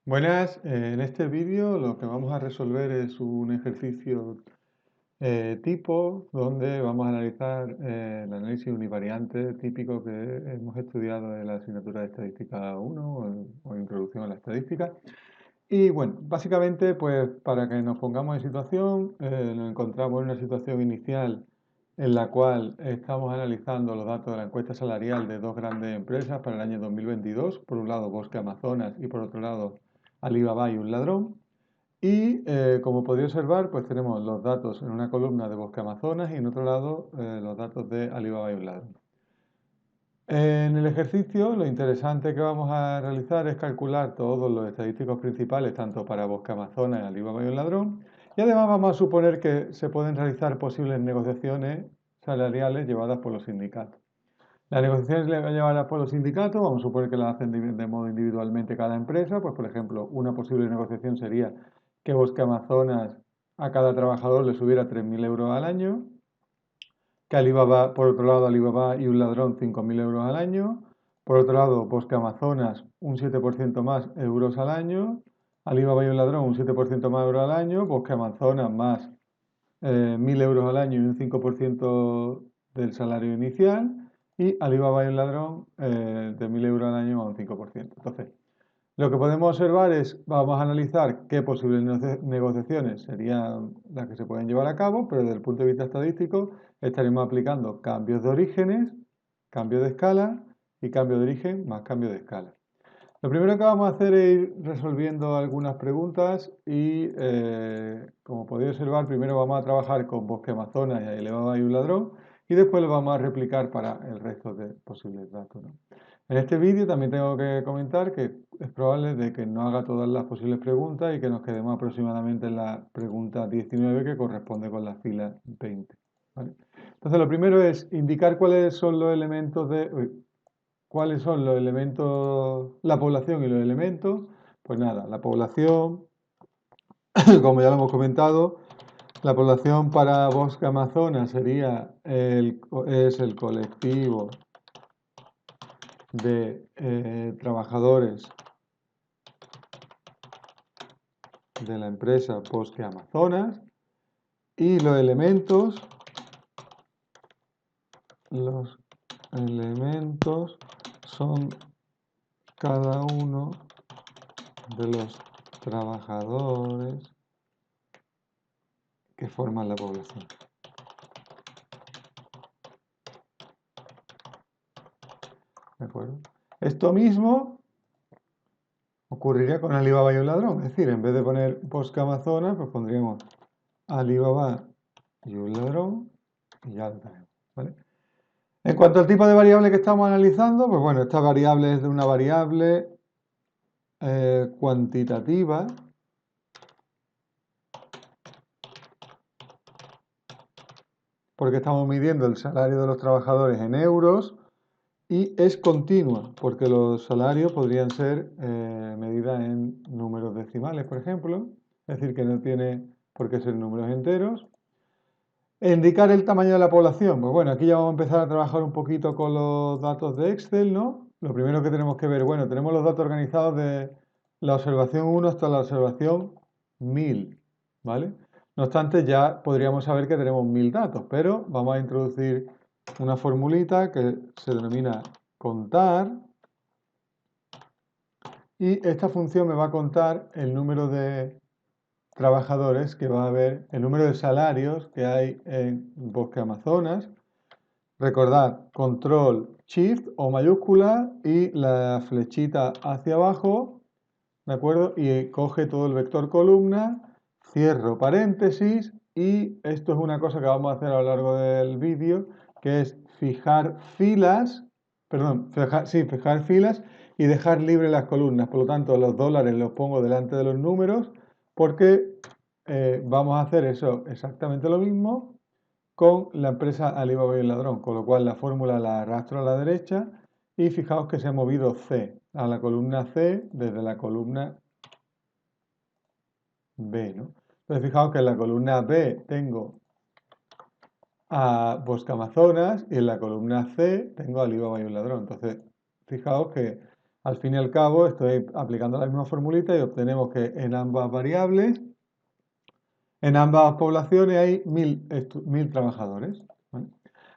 Buenas, en este vídeo lo que vamos a resolver es un ejercicio tipo donde vamos a analizar el análisis univariante típico que hemos estudiado en la asignatura de Estadística 1 o Introducción a la Estadística. Y bueno, básicamente pues para que nos pongamos en situación, nos encontramos en una situación inicial en la cual estamos analizando los datos de la encuesta salarial de dos grandes empresas para el año 2022, por un lado Bosque Amazonas y por otro lado Alibaba y un ladrón. Y como podéis observar, pues tenemos los datos en una columna de Bosque Amazonas y en otro lado los datos de Alibaba y un ladrón. En el ejercicio, lo interesante que vamos a realizar es calcular todos los estadísticos principales, tanto para Bosque Amazonas, Alibaba y un ladrón, y además vamos a suponer que se pueden realizar posibles negociaciones salariales llevadas por los sindicatos. Las negociaciones llevadas por los sindicatos, vamos a suponer que las hacen de modo individualmente cada empresa, pues por ejemplo, una posible negociación sería que Bosque Amazonas a cada trabajador le subiera 3.000 euros al año, que Alibaba, por otro lado, Alibaba y un ladrón 5.000 euros al año, por otro lado, Bosque Amazonas un 7% más euros al año, Alibaba y un ladrón un 7% más euros al año, Bosque Amazonas más 1.000 euros al año y un 5% del salario inicial, y Alibaba y un ladrón de 1.000 euros al año a un 5%. Entonces, lo que podemos observar es, vamos a analizar qué posibles negociaciones serían las que se pueden llevar a cabo, pero desde el punto de vista estadístico estaremos aplicando cambios de orígenes, cambio de escala y cambio de origen más cambio de escala. Lo primero que vamos a hacer es ir resolviendo algunas preguntas y, como podéis observar, primero vamos a trabajar con Bosque Amazonas y Alibaba y un ladrón y después lo vamos a replicar para el resto de posibles datos, ¿no? En este vídeo también tengo que comentar que es probable de que no haga todas las posibles preguntas y que nos quedemos aproximadamente en la pregunta 19 que corresponde con la fila 20, ¿vale? Entonces lo primero es indicar cuáles son los elementos ¿cuáles son los elementos, la población y los elementos? Pues nada, la población, como ya lo hemos comentado, la población para Bosque Amazonas es el colectivo de trabajadores de la empresa Bosque Amazonas y los elementos son cada uno de los trabajadores que forman la población. ¿De acuerdo? Esto mismo ocurriría con Alibaba y un ladrón. Es decir, en vez de poner Bosque Amazonas, pues pondríamos Alibaba y un ladrón y ya lo tenemos, ¿vale? En cuanto al tipo de variable que estamos analizando, pues bueno, esta variable es de una variable cuantitativa, porque estamos midiendo el salario de los trabajadores en euros, y es continua, porque los salarios podrían ser medidas en números decimales, por ejemplo, es decir, que no tiene por qué ser números enteros. Indicar el tamaño de la población, pues bueno, aquí ya vamos a empezar a trabajar un poquito con los datos de Excel, ¿no? Lo primero que tenemos que ver, bueno, tenemos los datos organizados de la observación 1 hasta la observación 1000, ¿vale? No obstante, ya podríamos saber que tenemos 1000 datos, pero vamos a introducir una formulita que se denomina contar, y esta función me va a contar el número de trabajadores que va a haber, el número de salarios que hay en Bosque Amazonas. Recordad, control shift o mayúscula y la flechita hacia abajo, ¿de acuerdo? Y coge todo el vector columna, cierro paréntesis, y esto es una cosa que vamos a hacer a lo largo del vídeo, que es fijar filas, fijar filas y dejar libre las columnas. Por lo tanto, los dólares los pongo delante de los números porque vamos a hacer eso exactamente lo mismo con la empresa Alibaba y el ladrón, con lo cual la fórmula la arrastro a la derecha y fijaos que se ha movido C a la columna C desde la columna B, ¿no? Entonces fijaos que en la columna B tengo a Bosque Amazonas y en la columna C tengo a Alibaba y un ladrón. Entonces fijaos que Al fin y al cabo estoy aplicando la misma formulita y obtenemos que en ambas variables, en ambas poblaciones hay 1000 trabajadores, ¿vale?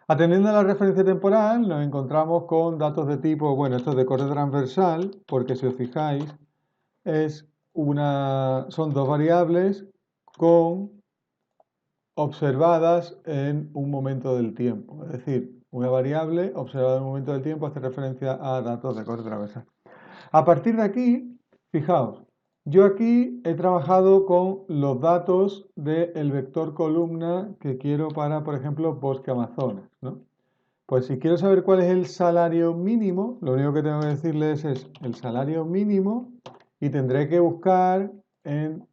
Atendiendo a la referencia temporal, nos encontramos con datos de tipo, bueno, esto es de corte transversal, porque si os fijáis, son dos variables observadas en un momento del tiempo. Es decir, una variable observada en un momento del tiempo hace referencia a datos de corte transversal. A partir de aquí, fijaos, yo aquí he trabajado con los datos del vector columna que quiero para, por ejemplo, Bosque Amazonas, ¿no? Pues si quiero saber cuál es el salario mínimo, lo único que tengo que decirles es el salario mínimo y tendré que buscar en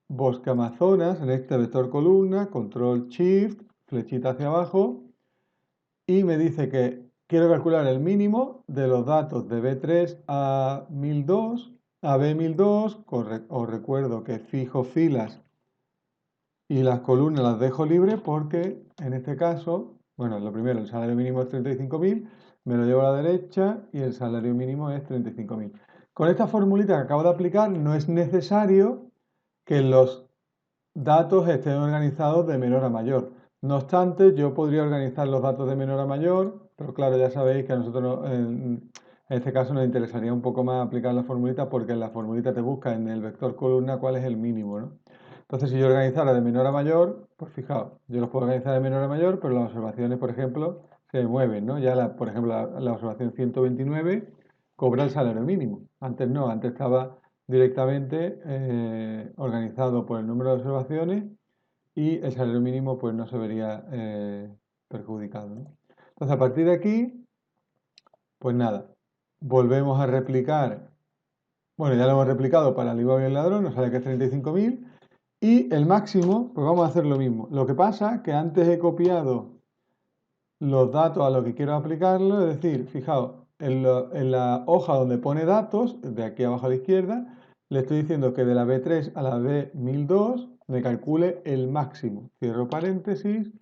Bosque Amazonas, en este vector columna, control shift, flechita hacia abajo, y me dice que quiero calcular el mínimo de los datos de B3 a 1002, a B1002, os recuerdo que fijo filas y las columnas las dejo libres porque en este caso, bueno, lo primero, el salario mínimo es 35.000, me lo llevo a la derecha y el salario mínimo es 35.000. Con esta formulita que acabo de aplicar no es necesario que los datos estén organizados de menor a mayor. No obstante, yo podría organizar los datos de menor a mayor, pero claro, ya sabéis que a nosotros en este caso nos interesaría un poco más aplicar la formulita porque en la formulita te busca en el vector columna cuál es el mínimo, ¿no? Entonces, si yo organizara de menor a mayor, pues fijaos, yo los puedo organizar de menor a mayor, pero las observaciones, por ejemplo, se mueven, ¿no? Ya, por ejemplo, la observación 129 cobra el salario mínimo. Antes no, antes estaba directamente organizado por el número de observaciones y el salario mínimo pues no se vería perjudicado, ¿no? Entonces, a partir de aquí, pues nada, volvemos a replicar. Bueno, ya lo hemos replicado para el IVA y el ladrón, nos sale que es 35.000. Y el máximo, pues vamos a hacer lo mismo. Lo que pasa que antes he copiado los datos a lo que quiero aplicarlo, es decir, fijaos, en la hoja donde pone datos, de aquí abajo a la izquierda, le estoy diciendo que de la B3 a la B1002 me calcule el máximo. Cierro paréntesis.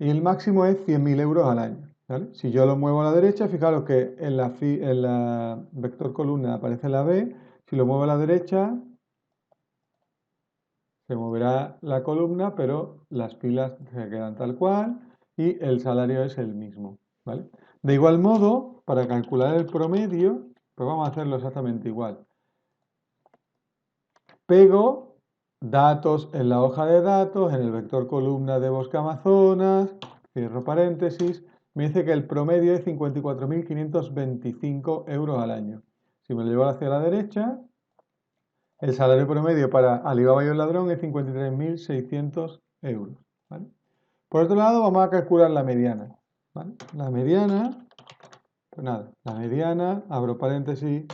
Y el máximo es 100.000 euros al año, ¿vale? Si yo lo muevo a la derecha, fijaros que en la vector columna aparece la B. Si lo muevo a la derecha, se moverá la columna, pero las filas se quedan tal cual y el salario es el mismo, ¿vale? De igual modo, para calcular el promedio, pues vamos a hacerlo exactamente igual. Pego datos en la hoja de datos, en el vector columna de Bosque Amazonas, cierro paréntesis, me dice que el promedio es 54.525 euros al año. Si me lo llevo hacia la derecha, el salario promedio para Alibaba y el ladrón es 53.600 euros, ¿vale? Por otro lado, vamos a calcular la mediana, ¿vale? La mediana, pues nada, la mediana, abro paréntesis,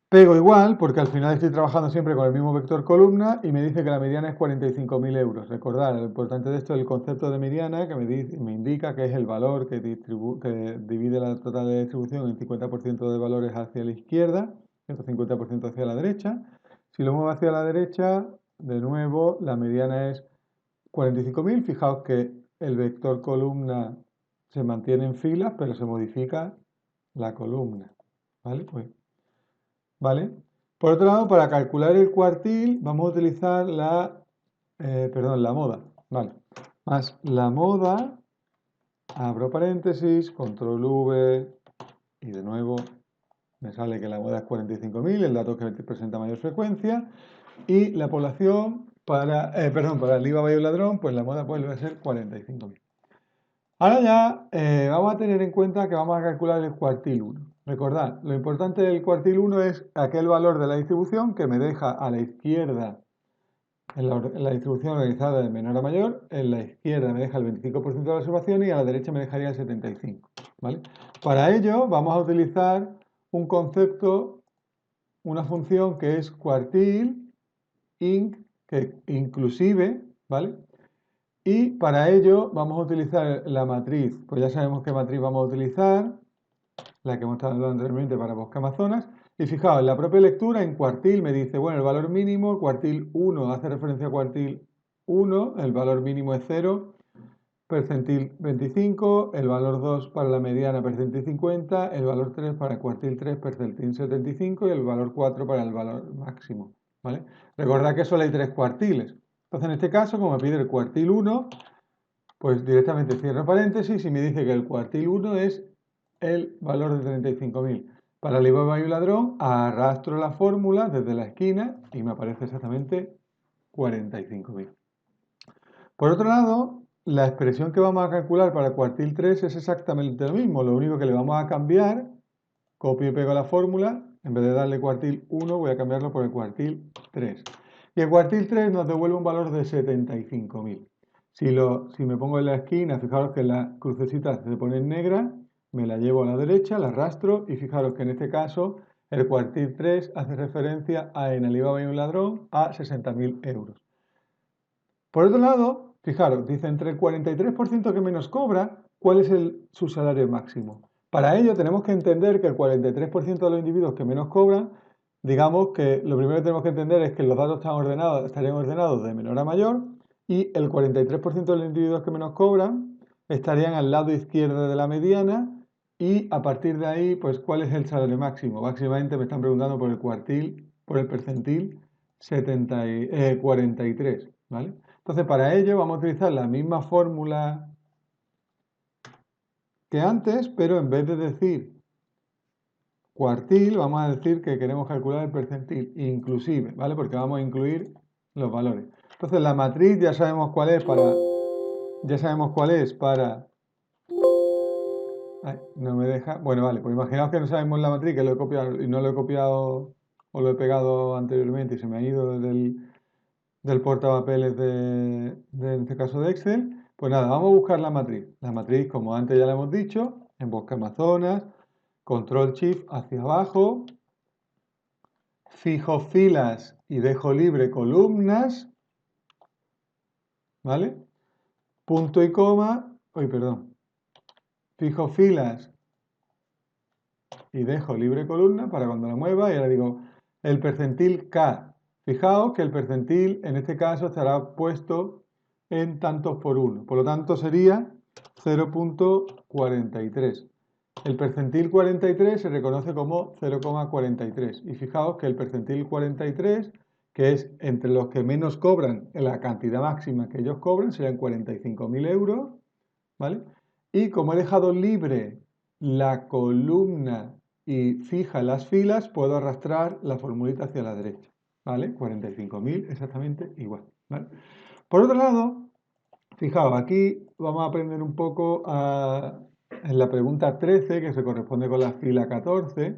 pego igual, porque al final estoy trabajando siempre con el mismo vector columna y me dice que la mediana es 45.000 euros. Recordad, lo importante de esto es el concepto de mediana, que me indica que es el valor que divide la total de distribución en 50% de valores hacia la izquierda, y otro 50% hacia la derecha. Si lo muevo hacia la derecha, de nuevo, la mediana es 45.000. Fijaos que el vector columna se mantiene en filas, pero se modifica la columna, ¿vale? ¿Vale? Por otro lado, para calcular el cuartil vamos a utilizar la moda, ¿vale? Más la moda, abro paréntesis, control V y de nuevo me sale que la moda es 45.000, el dato que presenta mayor frecuencia, y la población para el IVA y el ladrón, pues la moda vuelve a ser 45.000. Ahora ya vamos a tener en cuenta que vamos a calcular el cuartil 1. Recordad, lo importante del cuartil 1 es aquel valor de la distribución que me deja a la izquierda, en la distribución organizada de menor a mayor, en la izquierda me deja el 25% de la observación y a la derecha me dejaría el 75%, ¿vale? Para ello vamos a utilizar un concepto, una función que es cuartil, que inclusive, ¿vale? Y para ello vamos a utilizar la matriz, pues ya sabemos qué matriz vamos a utilizar, la que hemos estado hablando anteriormente para Bosque Amazonas. Y fijaos, en la propia lectura, en cuartil me dice, bueno, el valor mínimo, cuartil 1 hace referencia a cuartil 1, el valor mínimo es 0, percentil 25, el valor 2 para la mediana percentil 50, el valor 3 para el cuartil 3 percentil 75 y el valor 4 para el valor máximo, ¿vale? Recordad que solo hay 3 cuartiles. Entonces, en este caso, como me pide el cuartil 1, pues directamente cierro paréntesis y me dice que el cuartil 1 es el valor de 35.000. Para Alibaba y un ladrón, arrastro la fórmula desde la esquina y me aparece exactamente 45.000. Por otro lado, la expresión que vamos a calcular para cuartil 3 es exactamente lo mismo. Lo único que le vamos a cambiar, copio y pego la fórmula, en vez de darle cuartil 1 voy a cambiarlo por el cuartil 3. Y el cuartil 3 nos devuelve un valor de 75.000. Si me pongo en la esquina, fijaros que la crucecita se pone en negra, me la llevo a la derecha, la arrastro y fijaros que en este caso el cuartil 3 hace referencia a en Alibaba y un ladrón a 60.000 euros. Por otro lado, fijaros, dice entre el 43% que menos cobra, ¿cuál es su salario máximo? Para ello tenemos que entender que el 43% de los individuos que menos cobran, digamos que lo primero que tenemos que entender es que los datos estarían ordenados de menor a mayor y el 43% de los individuos que menos cobran estarían al lado izquierdo de la mediana y a partir de ahí, pues, ¿cuál es el salario máximo? Básicamente me están preguntando por el percentil 43, ¿vale? Entonces, para ello vamos a utilizar la misma fórmula que antes, pero en vez de decir cuartil, vamos a decir que queremos calcular el percentil inclusive, ¿vale? Porque vamos a incluir los valores. Entonces, la matriz ya sabemos cuál es para... Ay, no me deja... Bueno, vale, pues imaginaos que no sabemos la matriz, que lo he copiado y no lo he copiado o lo he pegado anteriormente y se me ha ido del portapapeles en este caso de Excel. Pues nada, vamos a buscar la matriz. La matriz, como antes ya la hemos dicho, en Bosque Amazonas, Control Shift hacia abajo, fijo filas y dejo libre columnas, ¿vale? Punto y coma, fijo filas y dejo libre columna para cuando la mueva y ahora digo el percentil K. Fijaos que el percentil en este caso estará puesto en tantos por 1, por lo tanto sería 0.43. El percentil 43 se reconoce como 0,43 y fijaos que el percentil 43, que es entre los que menos cobran, la cantidad máxima que ellos cobran serían 45.000 euros, ¿vale? Y como he dejado libre la columna y fija las filas, puedo arrastrar la formulita hacia la derecha, ¿vale? 45.000 exactamente igual, ¿vale? Por otro lado, fijaos, aquí vamos a aprender un poco en la pregunta 13, que se corresponde con la fila 14,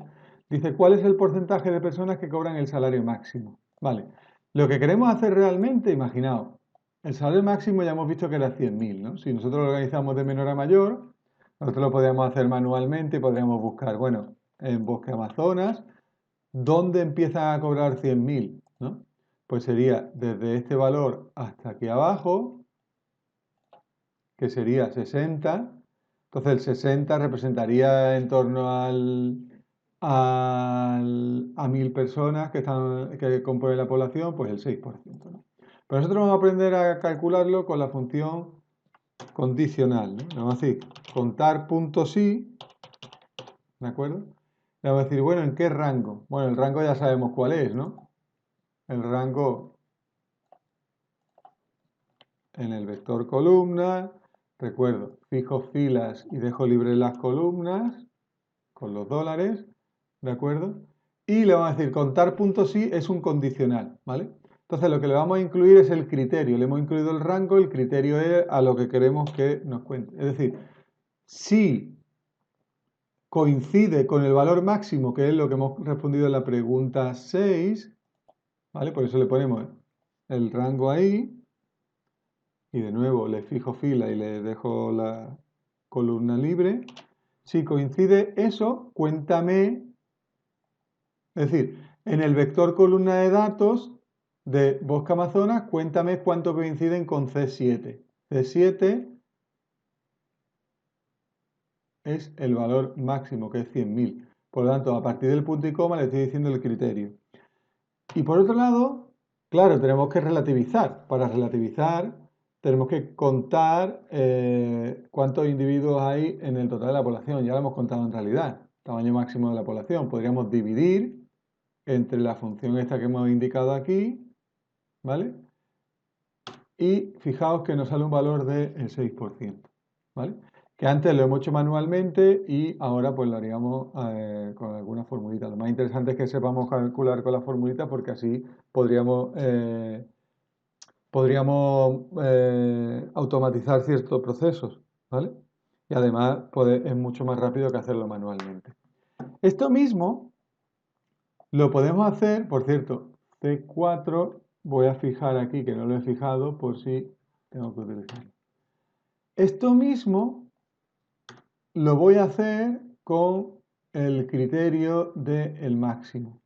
dice, ¿cuál es el porcentaje de personas que cobran el salario máximo? Vale, lo que queremos hacer realmente, imaginaos, el salario máximo ya hemos visto que era 100.000, ¿no? Si nosotros lo organizamos de menor a mayor, nosotros lo podríamos hacer manualmente y podríamos buscar, bueno, en Bosque Amazonas, ¿dónde empiezan a cobrar 100.000? ¿No? Pues sería desde este valor hasta aquí abajo, que sería 60. Entonces el 60 representaría en torno a 1.000 personas que componen la población, pues el 6%, ¿no? Pero nosotros vamos a aprender a calcularlo con la función condicional, ¿no? Vamos a decir, contar puntos y, ¿de acuerdo? Le vamos a decir, bueno, ¿en qué rango? Bueno, el rango ya sabemos cuál es, ¿no? El rango en el vector columna, recuerdo, fijo filas y dejo libre las columnas con los dólares, ¿de acuerdo? Y le vamos a decir, contar puntos y es un condicional, ¿vale? Entonces lo que le vamos a incluir es el criterio. Le hemos incluido el rango, el criterio es a lo que queremos que nos cuente. Es decir, si coincide con el valor máximo, que es lo que hemos respondido en la pregunta 6, ¿vale? Por eso le ponemos el rango ahí. Y de nuevo le fijo fila y le dejo la columna libre. Si coincide eso, cuéntame, es decir, en el vector columna de datos de Bosque Amazonas, cuéntame cuánto coinciden con C7. C7 es el valor máximo, que es 100.000. Por lo tanto, a partir del punto y coma le estoy diciendo el criterio. Y por otro lado, claro, tenemos que relativizar. Para relativizar tenemos que contar cuántos individuos hay en el total de la población. Ya lo hemos contado en realidad, tamaño máximo de la población. Podríamos dividir entre la función esta que hemos indicado aquí, ¿vale? Y fijaos que nos sale un valor del 6%, ¿vale? Que antes lo hemos hecho manualmente y ahora pues lo haríamos con alguna formulita. Lo más interesante es que sepamos calcular con la formulita porque así podríamos automatizar ciertos procesos, ¿vale? Y además es mucho más rápido que hacerlo manualmente. Esto mismo lo podemos hacer, por cierto, C4, voy a fijar aquí que no lo he fijado por si tengo que utilizarlo. Esto mismo lo voy a hacer con el criterio del máximo,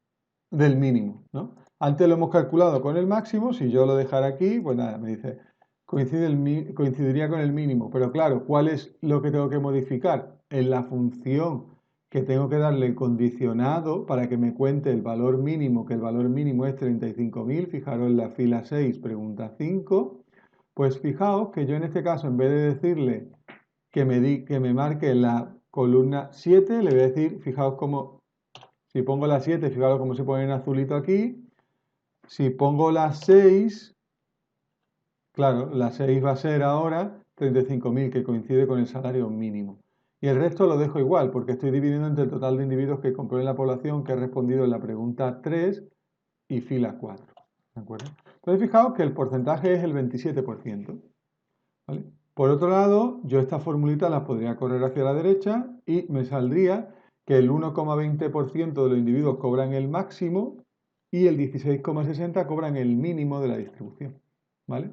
del mínimo, ¿no? Antes lo hemos calculado con el máximo, si yo lo dejara aquí, pues nada, me dice, coincidiría con el mínimo, pero claro, ¿cuál es lo que tengo que modificar? En la función que tengo que darle el condicionado para que me cuente el valor mínimo, que el valor mínimo es 35.000, fijaros en la fila 6, pregunta 5, pues fijaos que yo en este caso, en vez de decirle que me marque la columna 7, le voy a decir, fijaos cómo, si pongo la 7, fijaos cómo se pone en azulito aquí. Si pongo la 6, claro, la 6 va a ser ahora 35.000, que coincide con el salario mínimo. Y el resto lo dejo igual, porque estoy dividiendo entre el total de individuos que componen la población que he respondido en la pregunta 3 y fila 4. ¿De acuerdo? Entonces, fijaos que el porcentaje es el 27%. ¿Vale? Por otro lado, yo esta formulita la podría correr hacia la derecha y me saldría que el 1,20% de los individuos cobran el máximo y el 16,60% cobran el mínimo de la distribución. ¿Vale?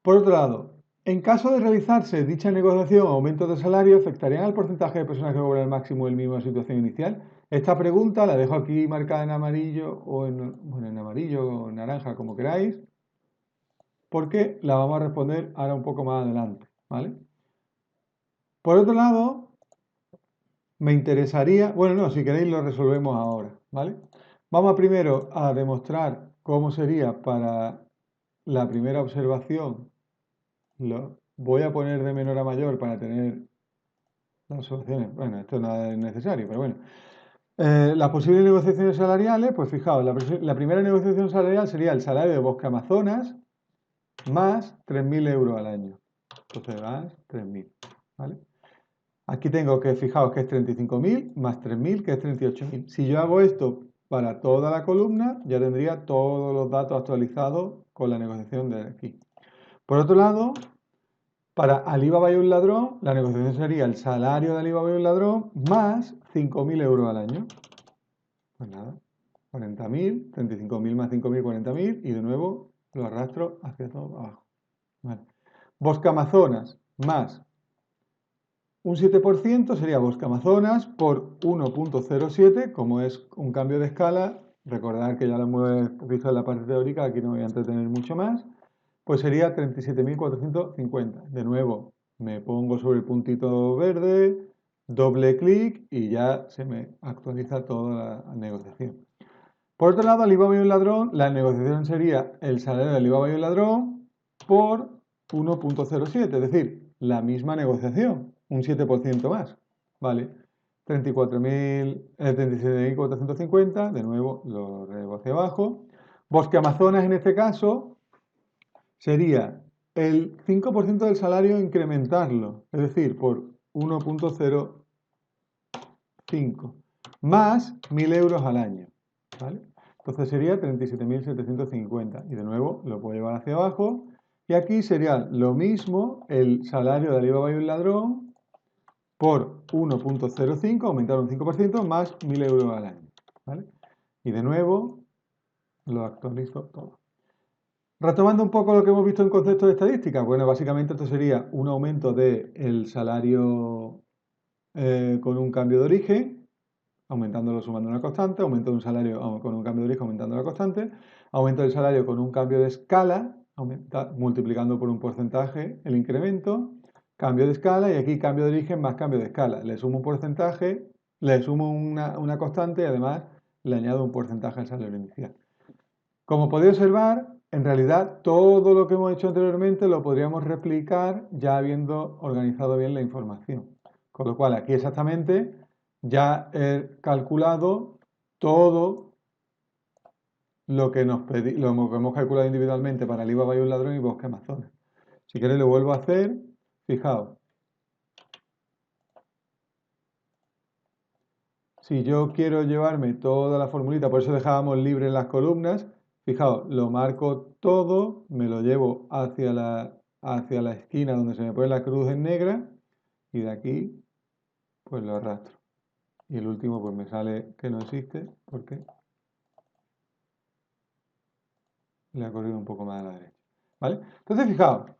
Por otro lado, en caso de realizarse dicha negociación o aumento de salario, ¿afectarían al porcentaje de personas que cobran el máximo o el mínimo de la situación inicial? Esta pregunta la dejo aquí marcada en amarillo o en amarillo o en naranja, como queráis, porque la vamos a responder ahora un poco más adelante, ¿vale? Por otro lado, me interesaría, bueno, no, si queréis lo resolvemos ahora, ¿vale? Vamos primero a demostrar cómo sería para la primera observación. Lo voy a poner de menor a mayor para tener las soluciones. Bueno, esto no es necesario, pero bueno. Las posibles negociaciones salariales, pues fijaos, la primera negociación salarial sería el salario de Bosque Amazonas más 3.000 euros al año. Entonces más 3.000, ¿vale? Aquí tengo que, fijaos que es 35.000 más 3.000, que es 38.000. Si yo hago esto para toda la columna, ya tendría todos los datos actualizados con la negociación de aquí. Por otro lado, para Alibaba y un ladrón, la negociación sería el salario de Alibaba y un ladrón más 5.000 euros al año. Pues nada, 40.000, 35.000 más 5.000, 40.000 y de nuevo lo arrastro hacia todo abajo. Vale. Bosque Amazonas más un 7% sería Bosque Amazonas por 1,07, como es un cambio de escala, recordad que ya lo hemos visto en la parte teórica, aquí no me voy a entretener mucho más, pues sería 37.450. De nuevo, me pongo sobre el puntito verde, doble clic y ya se me actualiza toda la negociación. Por otro lado, Alibaba y un ladrón, la negociación sería el salario de Alibaba y un ladrón por 1,07, es decir, la misma negociación, un 7% más, ¿vale? 37.450, de nuevo lo relevo hacia abajo. Bosque Amazonas en este caso sería el 5% del salario incrementarlo, es decir, por 1,05 más 1.000 euros al año, ¿vale? Entonces sería 37.750 y de nuevo lo puedo llevar hacia abajo y aquí sería lo mismo el salario de Alibaba y un ladrón por 1,05, aumentar un 5% más 1.000 euros al año, ¿vale? Y de nuevo lo actualizo todo. Retomando un poco lo que hemos visto en concepto de estadística, bueno, básicamente esto sería un aumento del salario con un cambio de origen, aumentándolo sumando una constante, aumento de un salario con un cambio de origen aumentando la constante, aumento del salario con un cambio de escala, multiplicando por un porcentaje el incremento, cambio de escala y aquí cambio de origen más cambio de escala. Le sumo un porcentaje, le sumo una constante y además le añado un porcentaje al salario inicial. Como podéis observar, en realidad todo lo que hemos hecho anteriormente lo podríamos replicar ya habiendo organizado bien la información. Con lo cual aquí exactamente ya he calculado todo lo que lo que hemos calculado individualmente para el IVA y un ladrón y bosque Amazonas. Si queréis lo vuelvo a hacer. Fijaos. Si yo quiero llevarme toda la formulita, por eso dejábamos libres las columnas, fijaos, lo marco todo, me lo llevo hacia la esquina donde se me pone la cruz en negra y de aquí pues lo arrastro. Y el último pues me sale que no existe porque le ha corrido un poco más a la derecha. ¿Vale? Entonces fijaos,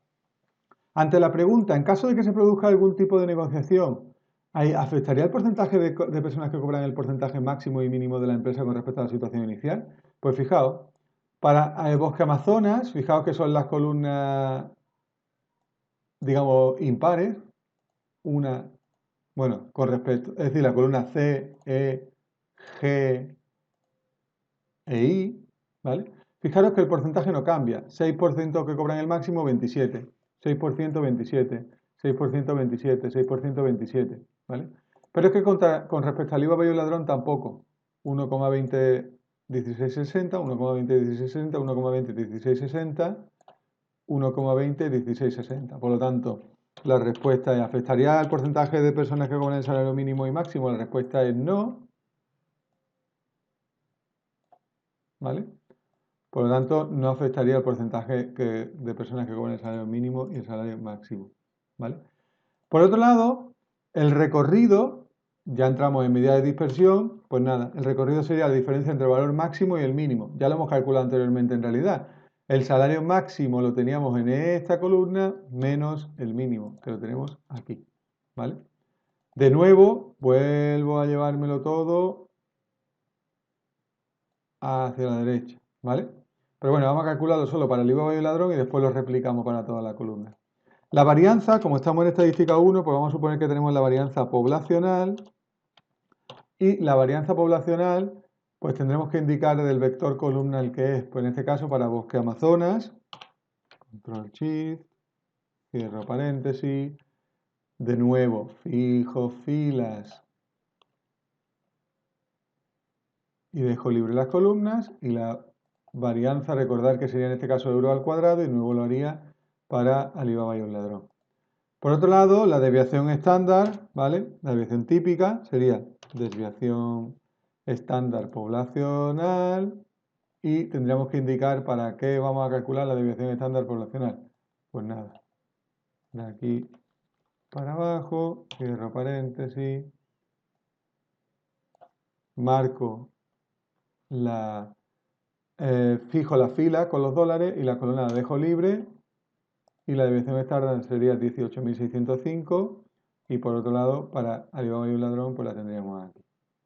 ante la pregunta, en caso de que se produzca algún tipo de negociación, ¿afectaría el porcentaje de personas que cobran el porcentaje máximo y mínimo de la empresa con respecto a la situación inicial? Pues fijaos, para el bosque Amazonas, fijaos que son las columnas, digamos, impares, una, bueno, con respecto, es decir, la columna C, E, G e I, ¿vale? Fijaros que el porcentaje no cambia, 6% que cobran el máximo, 27, 6%, 27, 6%, 27, 6%, 27, ¿vale? Pero es que con respecto al IVA y el ladrón tampoco, 1,20, 16,60, 1,20, 16,60, 1,20, 16,60, 1,20, 16,60. Por lo tanto, la respuesta es, ¿afectaría al porcentaje de personas que cobran el salario mínimo y máximo? La respuesta es no, ¿vale? Por lo tanto, no afectaría el porcentaje de personas que cobran el salario mínimo y el salario máximo, ¿vale? Por otro lado, el recorrido, ya entramos en medida de dispersión, pues nada, el recorrido sería la diferencia entre el valor máximo y el mínimo. Ya lo hemos calculado anteriormente en realidad. El salario máximo lo teníamos en esta columna menos el mínimo, que lo tenemos aquí, ¿vale? De nuevo, vuelvo a llevármelo todo hacia la derecha, ¿vale? Pero bueno, vamos a calcularlo solo para el IVA y el ladrón y después lo replicamos para toda la columna. La varianza, como estamos en estadística 1, pues vamos a suponer que tenemos la varianza poblacional y la varianza poblacional, pues tendremos que indicar del vector columna el que es. Pues en este caso para bosque Amazonas, control shift, cierro paréntesis, de nuevo fijo filas y dejo libre las columnas y la varianza, recordar que sería en este caso euro al cuadrado y de nuevo lo haría para Alibaba y un ladrón. Por otro lado, la desviación estándar, ¿vale? La desviación típica sería desviación estándar poblacional y tendríamos que indicar para qué vamos a calcular la desviación estándar poblacional. Pues nada, de aquí para abajo, cierro paréntesis, marco fijo la fila con los dólares y la columna la dejo libre y la desviación estándar sería 18.605 y por otro lado para Alibaba y un ladrón pues la tendríamos aquí,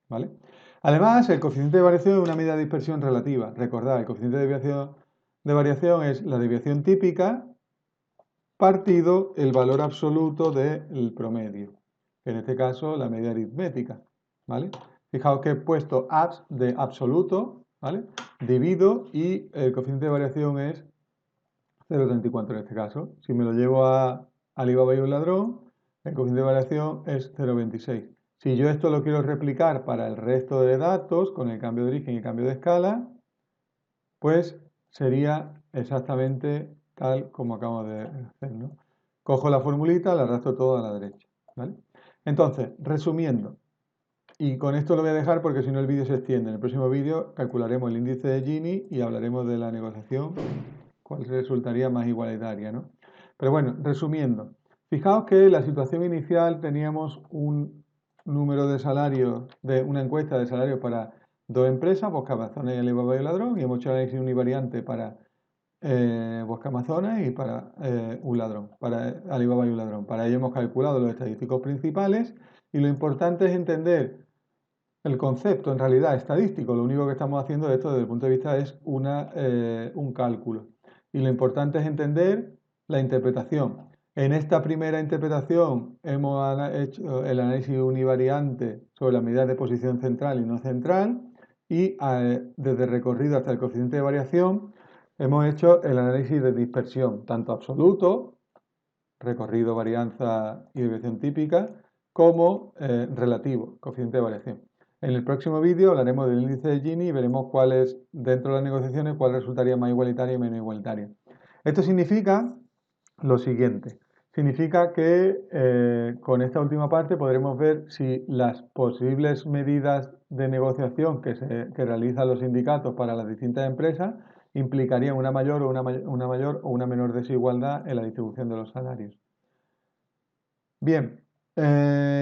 ¿vale? Además, el coeficiente de variación es una medida de dispersión relativa. Recordad, el coeficiente de variación es la desviación típica partido el valor absoluto del promedio. En este caso, la media aritmética, ¿vale? Fijaos que he puesto abs de absoluto, ¿vale? Divido y el coeficiente de variación es 0,34 en este caso. Si me lo llevo a Alibaba y un ladrón, el coeficiente de variación es 0,26. Si yo esto lo quiero replicar para el resto de datos, con el cambio de origen y cambio de escala, pues sería exactamente tal como acabo de hacer, ¿no? Cojo la formulita, la arrastro todo a la derecha, ¿vale? Entonces, resumiendo, y con esto lo voy a dejar porque si no el vídeo se extiende. En el próximo vídeo calcularemos el índice de Gini y hablaremos de la negociación, cuál resultaría más igualitaria, ¿no? Pero bueno, resumiendo, fijaos que en la situación inicial teníamos un número de salarios, de una encuesta de salarios para dos empresas, Bosque Amazonas y Alibaba y el Ladrón, y hemos hecho análisis univariante para Bosque Amazonas y para un ladrón, para Alibaba y un ladrón. Para ello hemos calculado los estadísticos principales y lo importante es entender el concepto en realidad estadístico. Lo único que estamos haciendo de esto desde el punto de vista es un cálculo. Y lo importante es entender la interpretación. En esta primera interpretación hemos hecho el análisis univariante sobre las medidas de posición central y no central y desde el recorrido hasta el coeficiente de variación Hemos hecho el análisis de dispersión, tanto absoluto, recorrido, varianza y desviación típica, como relativo, coeficiente de variación. En el próximo vídeo hablaremos del índice de Gini y veremos cuáles, dentro de las negociaciones, cuál resultaría más igualitaria y menos igualitaria. Esto significa lo siguiente. Significa que con esta última parte podremos ver si las posibles medidas de negociación que realizan los sindicatos para las distintas empresas implicarían una mayor o una mayor o una menor desigualdad en la distribución de los salarios. Bien,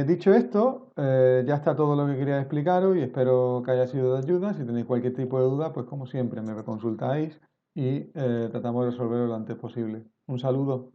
dicho esto, ya está todo lo que quería explicaros y espero que haya sido de ayuda. Si tenéis cualquier tipo de duda, pues como siempre me consultáis y tratamos de resolverlo lo antes posible. Un saludo.